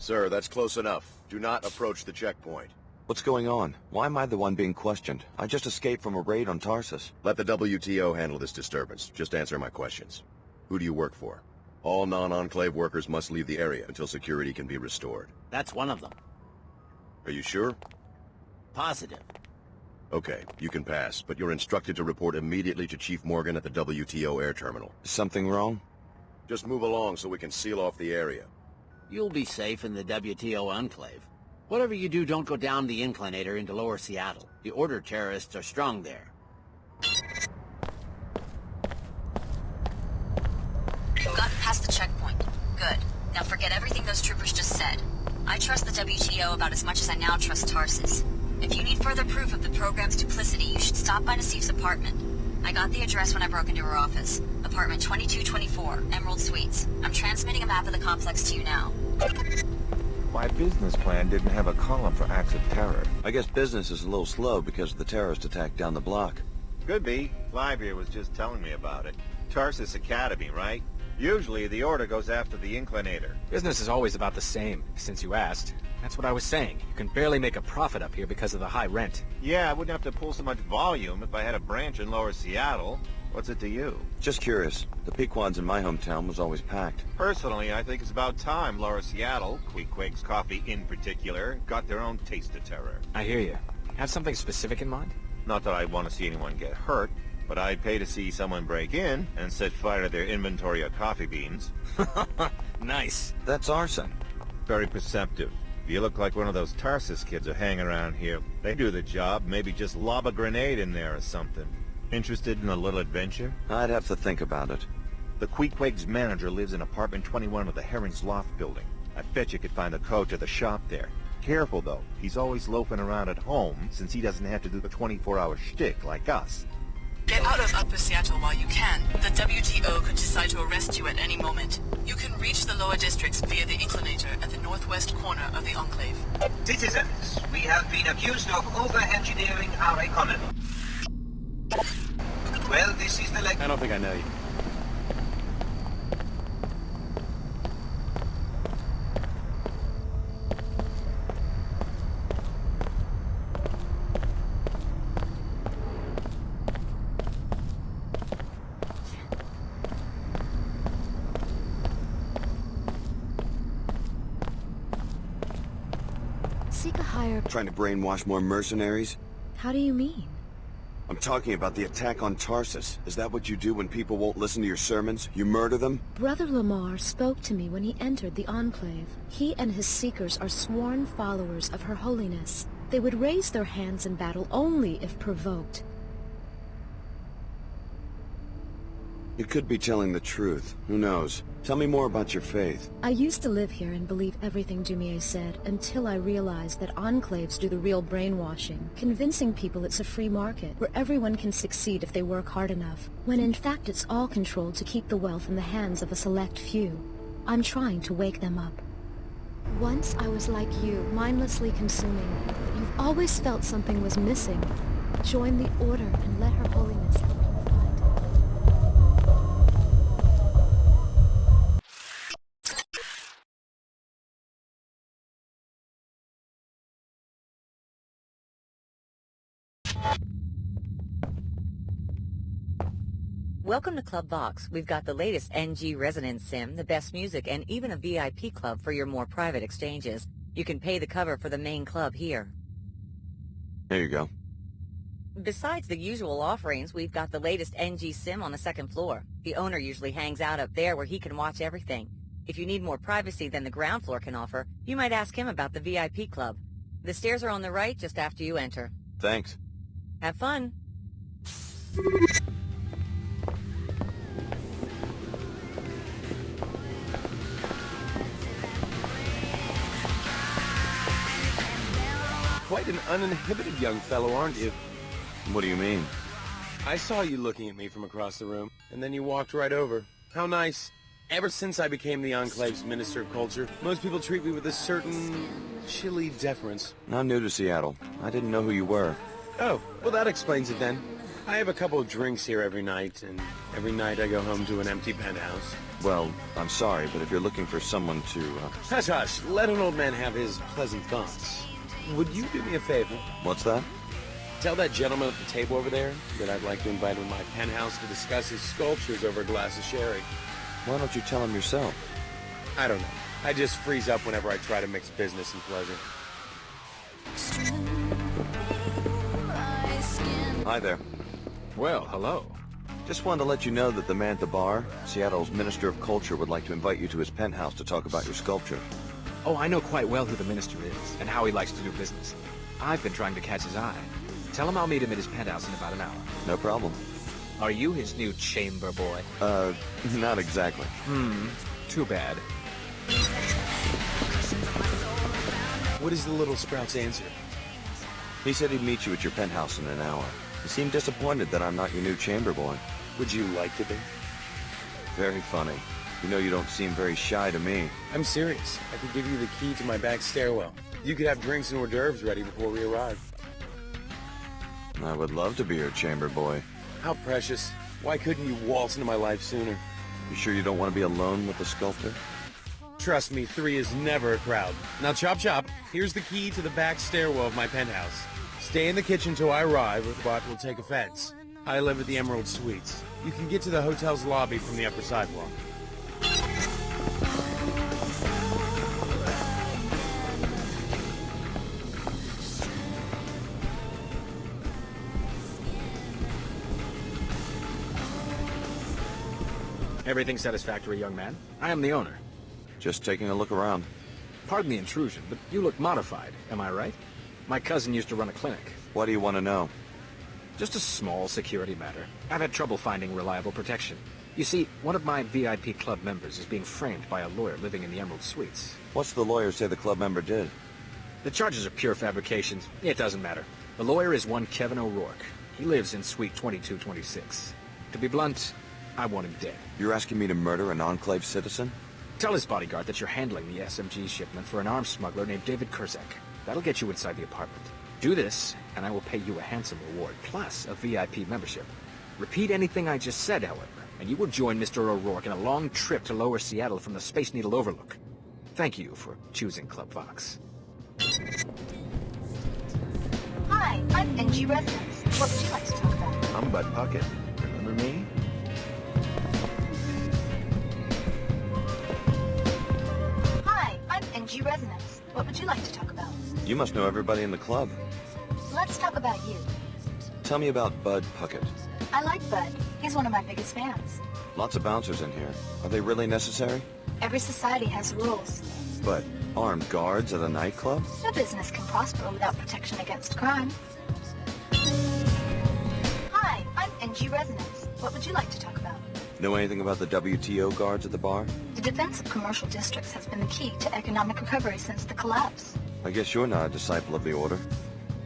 Sir, that's close enough. Do not approach the checkpoint. What's going on? Why am I the one being questioned? I just escaped from a raid on Tarsus. Let the WTO handle this disturbance. Just answer my questions. Who do you work for? All non-Enclave workers must leave the area until security can be restored. That's one of them. Are you sure? Positive. Okay, you can pass, but you're instructed to report immediately to Chief Morgan at the WTO air terminal. Is something wrong? Just move along so we can seal off the area. You'll be safe in the WTO Enclave. Whatever you do, don't go down the inclinator into Lower Seattle. The Order terrorists are strong there. You've gotten past the checkpoint. Good. Now forget everything those troopers just said. I trust the WTO about as much as I now trust Tarsus. If you need further proof of the program's duplicity, you should stop by Nassif's apartment. I got the address when I broke into her office. Apartment 2224, Emerald Suites. I'm transmitting a map of the complex to you now. My business plan didn't have a column for acts of terror. I guess business is a little slow because of the terrorist attack down the block. Could be. Clive here was just telling me about it. Tarsus Academy, right? Usually the Order goes after the inclinator. Business is always about the same, since you asked. That's what I was saying. You can barely make a profit up here because of the high rent. Yeah, I wouldn't have to pull so much volume if I had a branch in Lower Seattle. What's it to you? Just curious. The Pequods in my hometown was always packed. Personally, I think it's about time Lower Seattle, Queequeg's Coffee in particular, got their own taste of terror. I hear you. Have something specific in mind? Not that I want to see anyone get hurt, but I'd pay to see someone break in and set fire to their inventory of coffee beans. Nice. That's arson. Very perceptive. If you look like one of those Tarsus kids who hang around here, they do the job, maybe just lob a grenade in there or something. Interested in a little adventure? I'd have to think about it. The Queequeg's manager lives in apartment 21 of the Herring's Loft building. I bet you could find the code to the shop there. Careful though, he's always loafing around at home since he doesn't have to do the 24-hour shtick like us. Get out of Upper Seattle while you can. The WTO could decide to arrest you at any moment. You can reach the lower districts via the inclinator at the northwest corner of the Enclave. Citizens, we have been accused of over-engineering our economy. Well, this is the I don't think I know you. Seek a higher... Trying to brainwash more mercenaries? How do you mean? I'm talking about the attack on Tarsus. Is that what you do when people won't listen to your sermons? You murder them? Brother Lamar spoke to me when he entered the Enclave. He and his seekers are sworn followers of Her Holiness. They would raise their hands in battle only if provoked. You could be telling the truth. Who knows? Tell me more about your faith. I used to live here and believe everything Dumier said until I realized that enclaves do the real brainwashing, convincing people it's a free market where everyone can succeed if they work hard enough, when in fact it's all controlled to keep the wealth in the hands of a select few. I'm trying to wake them up. Once I was like you, mindlessly consuming, but you've always felt something was missing. Join the Order and let Her Holiness help you find it. Welcome to Club Vox. We've got the latest NG Resonance Sim, the best music, and even a VIP club for your more private exchanges. You can pay the cover for the main club here. There you go. Besides the usual offerings, we've got the latest NG Sim on the second floor. The owner usually hangs out up there where he can watch everything. If you need more privacy than the ground floor can offer, you might ask him about the VIP club. The stairs are on the right just after you enter. Thanks. Have fun. Quite an uninhibited young fellow, aren't you? What do you mean? I saw you looking at me from across the room, and then you walked right over. How nice. Ever since I became the Enclave's Minister of Culture, most people treat me with a certain chilly deference. I'm new to Seattle. I didn't know who you were. Oh, well that explains it then. I have a couple of drinks here every night, and every night I go home to an empty penthouse. Well, I'm sorry, but if you're looking for someone to, Hush, hush. Let an old man have his pleasant thoughts. Would you do me a favor? What's that? Tell that gentleman at the table over there that I'd like to invite him to my penthouse to discuss his sculptures over a glass of sherry. Why don't you tell him yourself? I don't know. I just freeze up whenever I try to mix business and pleasure. Hi there. Well, hello. Just wanted to let you know that the man at the bar, Seattle's Minister of Culture, would like to invite you to his penthouse to talk about your sculpture. Oh, I know quite well who the minister is, and how he likes to do business. I've been trying to catch his eye. Tell him I'll meet him at his penthouse in about an hour. No problem. Are you his new chamber boy? Not exactly. Too bad. What is the little sprout's answer? He said he'd meet you at your penthouse in an hour. He seemed disappointed that I'm not your new chamber boy. Would you like to be? Very funny. You know you don't seem very shy to me. I'm serious. I could give you the key to my back stairwell. You could have drinks and hors d'oeuvres ready before we arrive. I would love to be your chamber boy. How precious. Why couldn't you waltz into my life sooner? You sure you don't want to be alone with the sculptor? Trust me, 3 is never a crowd. Now chop chop, here's the key to the back stairwell of my penthouse. Stay in the kitchen till I arrive, but we'll take offense. I live at the Emerald Suites. You can get to the hotel's lobby from the upper sidewalk. Everything satisfactory, young man? I am the owner. Just taking a look around. Pardon the intrusion, but you look modified, am I right? My cousin used to run a clinic. What do you want to know? Just a small security matter. I've had trouble finding reliable protection. You see, one of my VIP club members is being framed by a lawyer living in the Emerald Suites. What's the lawyer say the club member did? The charges are pure fabrications. It doesn't matter. The lawyer is one Kevin O'Rourke. He lives in Suite 2226. To be blunt, I want him dead. You're asking me to murder an Enclave citizen? Tell his bodyguard that you're handling the SMG shipment for an arms smuggler named David Kurzak. That'll get you inside the apartment. Do this, and I will pay you a handsome reward, plus a VIP membership. Repeat anything I just said, however, and you will join Mr. O'Rourke in a long trip to Lower Seattle from the Space Needle Overlook. Thank you for choosing Club Vox. Hi, I'm NG Residence. What would you like to talk about? I'm Bud Puckett. Remember me? Hi, I'm NG Resonance. What would you like to talk about? You must know everybody in the club. Let's talk about you. Tell me about Bud Puckett. I like Bud. He's one of my biggest fans. Lots of bouncers in here. Are they really necessary? Every society has rules. But armed guards at a nightclub? No business can prosper without protection against crime. Hi, I'm NG Resonance. What would you like to talk about? Know anything about the WTO guards at the bar? The defense of commercial districts has been the key to economic recovery since the collapse. I guess you're not a disciple of the Order.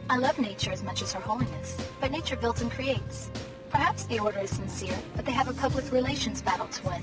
I love nature as much as Her Holiness, but nature builds and creates. Perhaps the Order is sincere, but they have a public relations battle to win.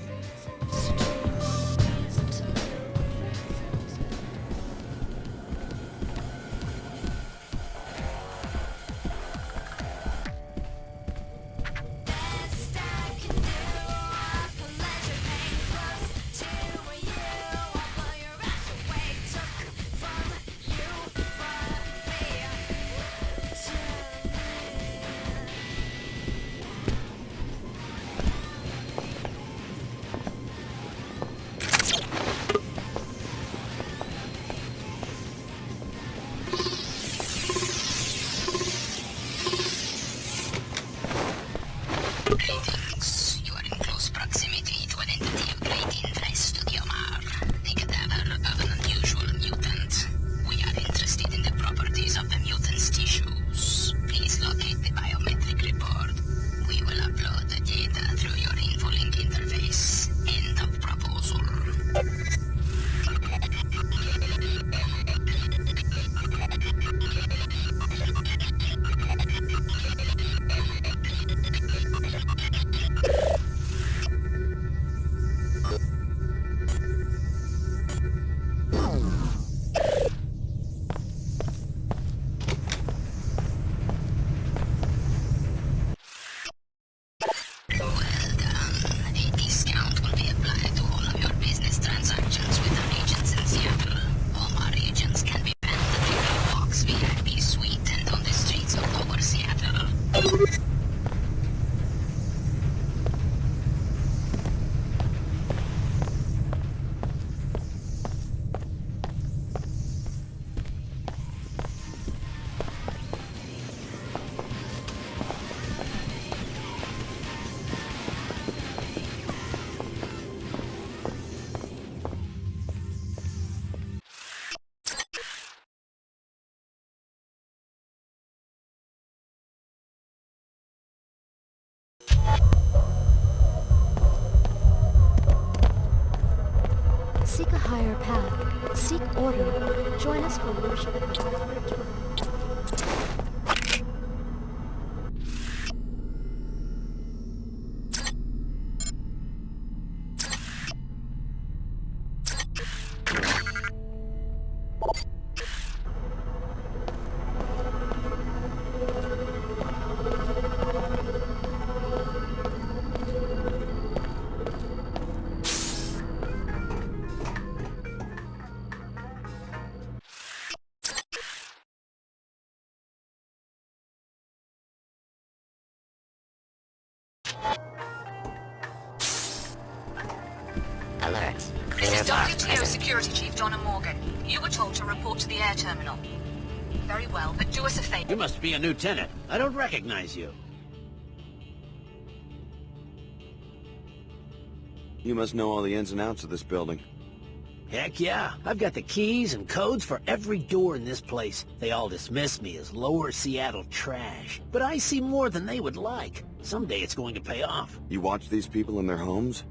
Seek order. Join us for worship. Alert. This is WTO Security Chief Donna Morgan. You were told to report to the air terminal. Very well, but do us a favor. You must be a new tenant. I don't recognize you. You must know all the ins and outs of this building. Heck yeah. I've got the keys and codes for every door in this place. They all dismiss me as Lower Seattle trash. But I see more than they would like. Someday it's going to pay off. You watch these people in their homes?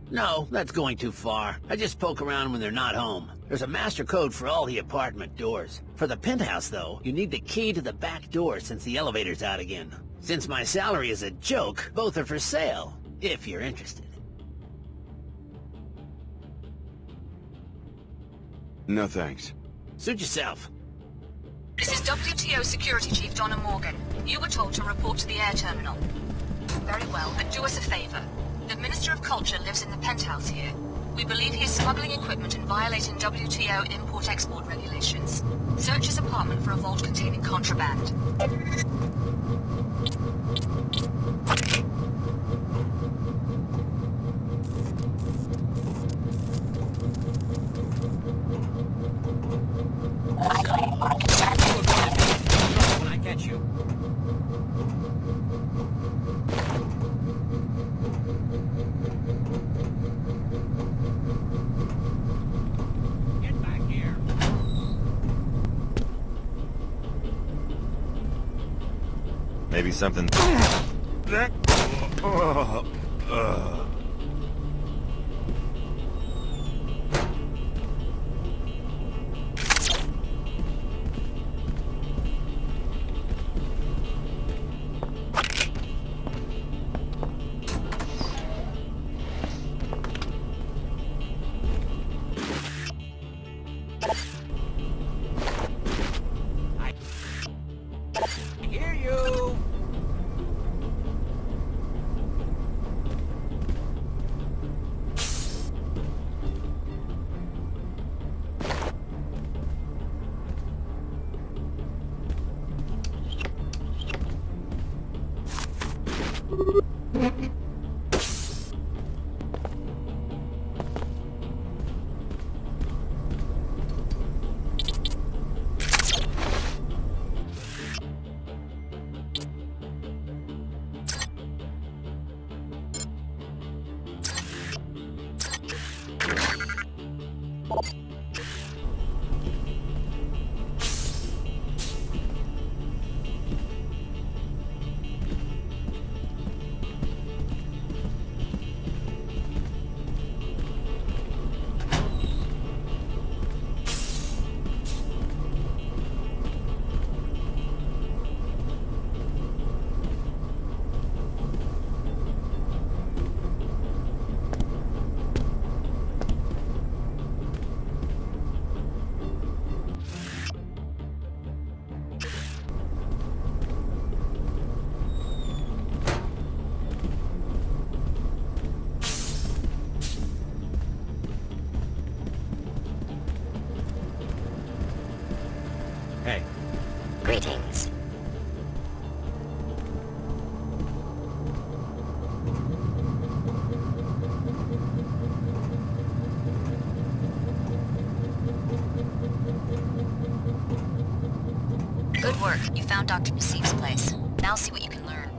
No, that's going too far. I just poke around when they're not home. There's a master code for all the apartment doors. For the penthouse, though, you need the key to the back door since the elevator's out again. Since my salary is a joke, both are for sale, if you're interested. No thanks. Suit yourself. This is WTO Security Chief Donna Morgan. You were told to report to the air terminal. Very well, but do us a favor. The Minister of Culture lives in the penthouse here. We believe he is smuggling equipment and violating WTO import-export regulations. Search his apartment for a vault containing contraband. When I catch you. Get back here. Maybe something... Hey. Greetings. Good work. You found Dr. Nassif's place. Now see what you can learn.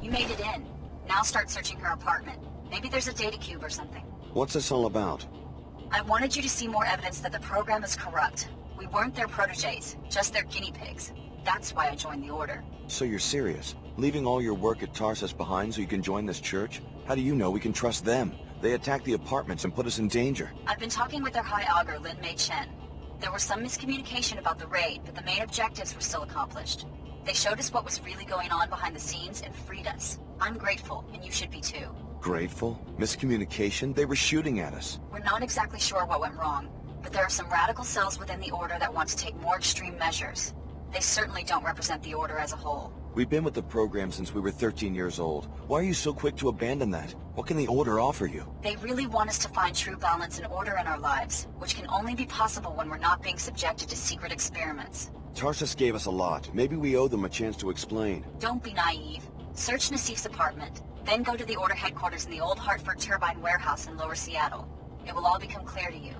You made it in. Now start searching her apartment. Maybe there's a data cube or something. What's this all about? I wanted you to see more evidence that the program is corrupt. We weren't their protégés, just their guinea pigs. That's why I joined the Order. So you're serious? Leaving all your work at Tarsus behind so you can join this church? How do you know we can trust them? They attacked the apartments and put us in danger. I've been talking with their High Augur, Lin Mei Chen. There was some miscommunication about the raid, but the main objectives were still accomplished. They showed us what was really going on behind the scenes and freed us. I'm grateful, and you should be too. Grateful? Miscommunication? They were shooting at us. We're not exactly sure what went wrong, but there are some radical cells within the Order that want to take more extreme measures. They certainly don't represent the Order as a whole. We've been with the program since we were 13 years old. Why are you so quick to abandon that? What can the Order offer you? They really want us to find true balance and order in our lives, which can only be possible when we're not being subjected to secret experiments. Tarsus gave us a lot. Maybe we owe them a chance to explain. Don't be naive. Search Nassif's apartment, then go to the Order headquarters in the old Hartford Turbine warehouse in Lower Seattle. It will all become clear to you.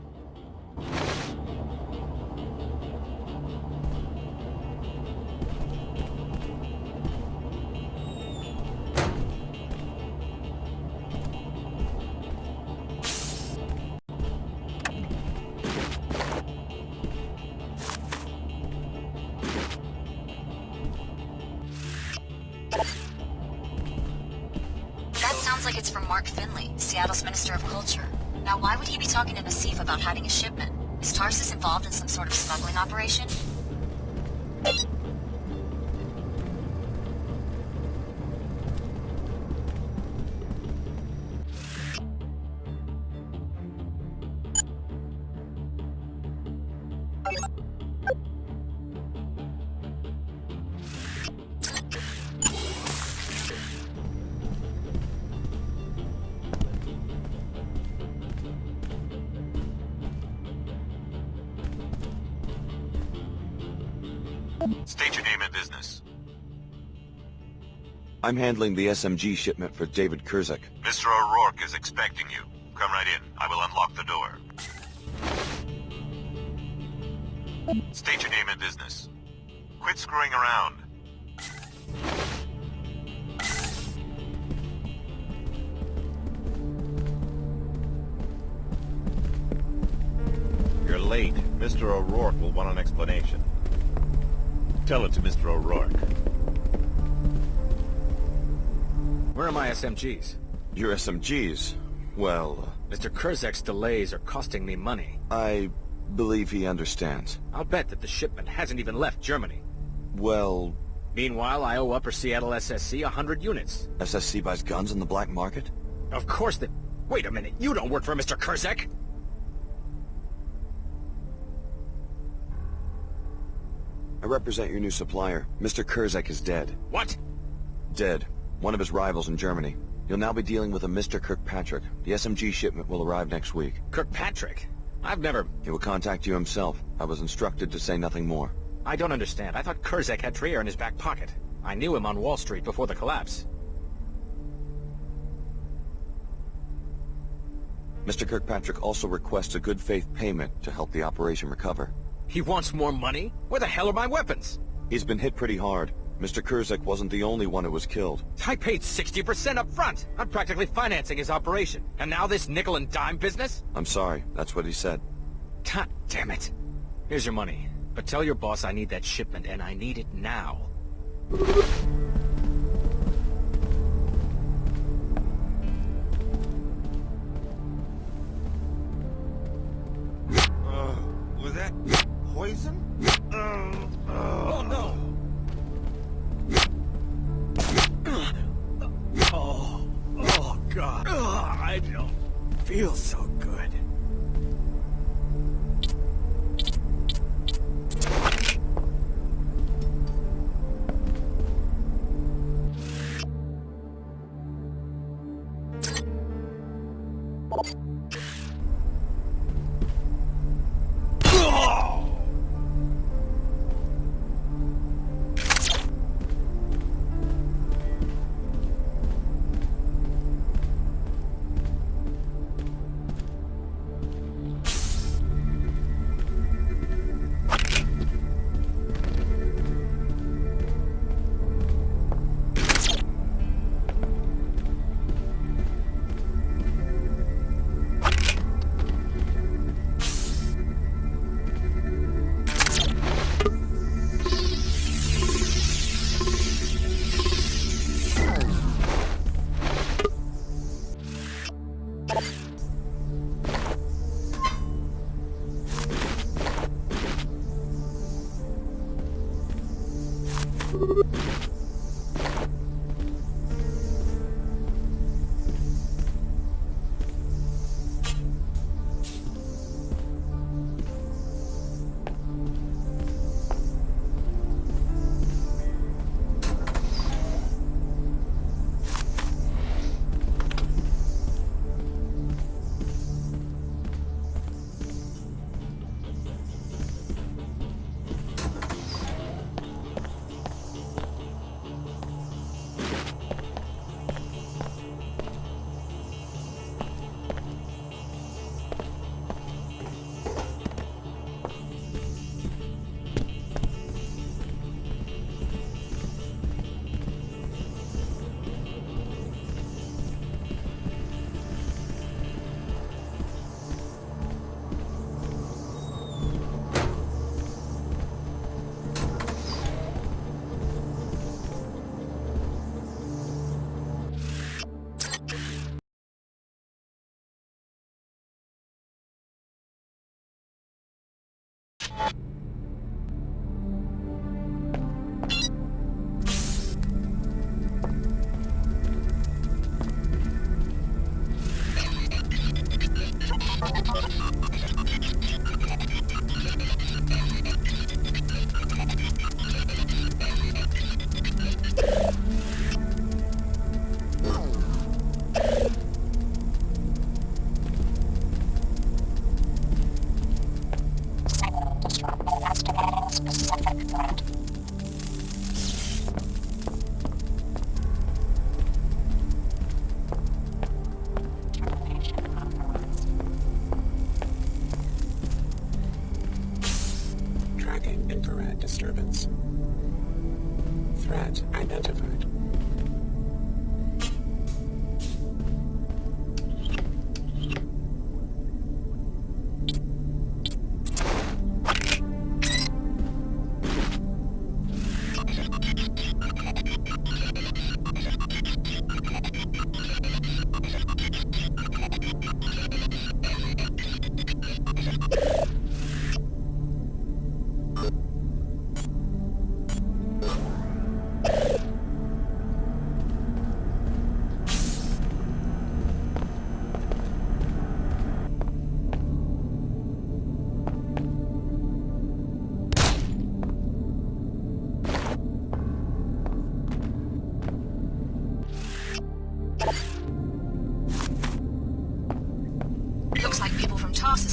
Like it's from Mark Finley, Seattle's Minister of Culture. Now why would he be talking to Nassif about hiding a shipment? Is Tarsus involved in some sort of smuggling operation? State your name and business. I'm handling the SMG shipment for David Kurzek. Mr. O'Rourke is expecting you. Come right in. I will unlock the door. State your name and business. Quit screwing around. You're late. Mr. O'Rourke will want an explanation. Tell it to Mr. O'Rourke. Where are my SMGs? Your SMGs? Well, Mr. Kurzek's delays are costing me money. I believe he understands. I'll bet that the shipment hasn't even left Germany. Well... Meanwhile, I owe Upper Seattle SSC 100 units. SSC buys guns in the black market? Of course they... Wait a minute, you don't work for Mr. Kurzek? I represent your new supplier. Mr. Kurzek is dead. What? Dead. One of his rivals in Germany. You'll now be dealing with a Mr. Kirkpatrick. The SMG shipment will arrive next week. Kirkpatrick? I've never... He will contact you himself. I was instructed to say nothing more. I don't understand. I thought Kurzek had Trier in his back pocket. I knew him on Wall Street before the collapse. Mr. Kirkpatrick also requests a good faith payment to help the operation recover. He wants more money? Where the hell are my weapons? He's been hit pretty hard. Mr. Kurzek wasn't the only one who was killed. I paid 60% up front. I'm practically financing his operation. And now this nickel and dime business? I'm sorry. That's what he said. God damn it. Here's your money. But tell your boss I need that shipment, and I need it now. Was that poison? Oh no! Oh God! I don't feel so good. disturbance. Threat identified.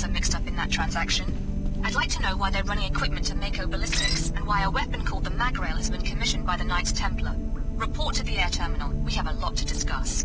Are mixed up in that transaction. I'd like to know why they're running equipment to Mako ballistics, and why a weapon called the Magrail has been commissioned by the Knights Templar. Report to the air terminal. We have a lot to discuss.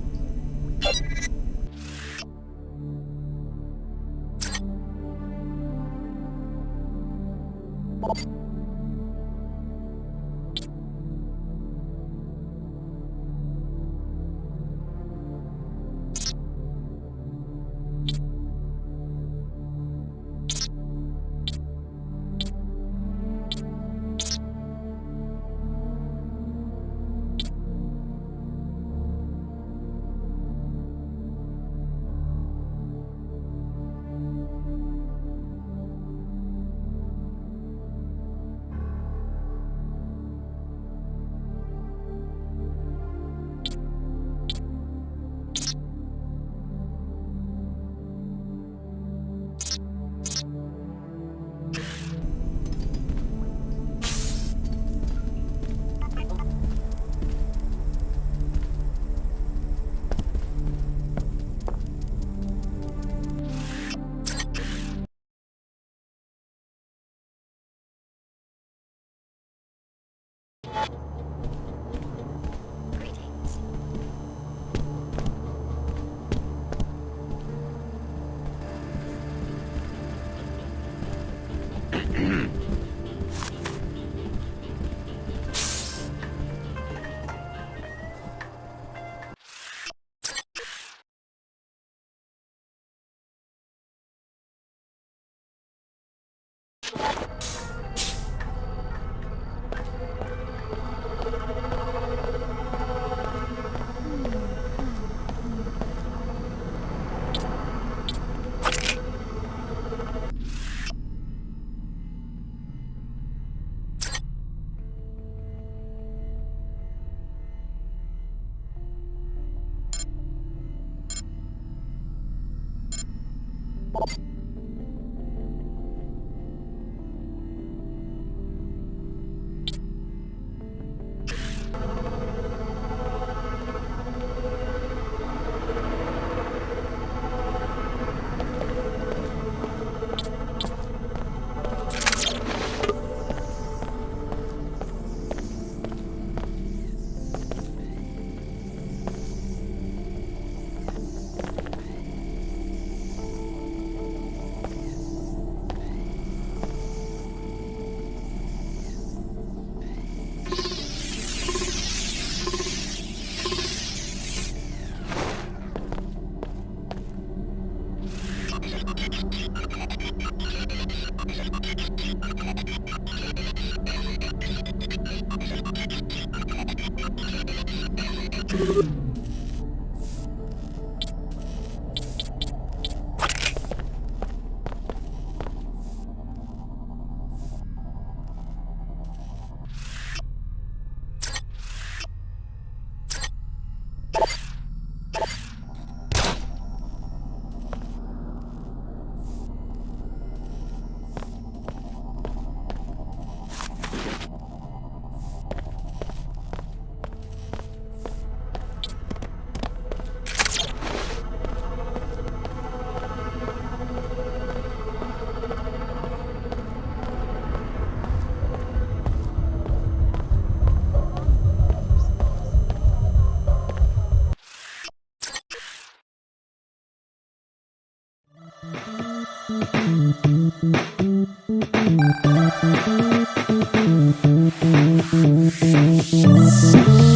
Thank you.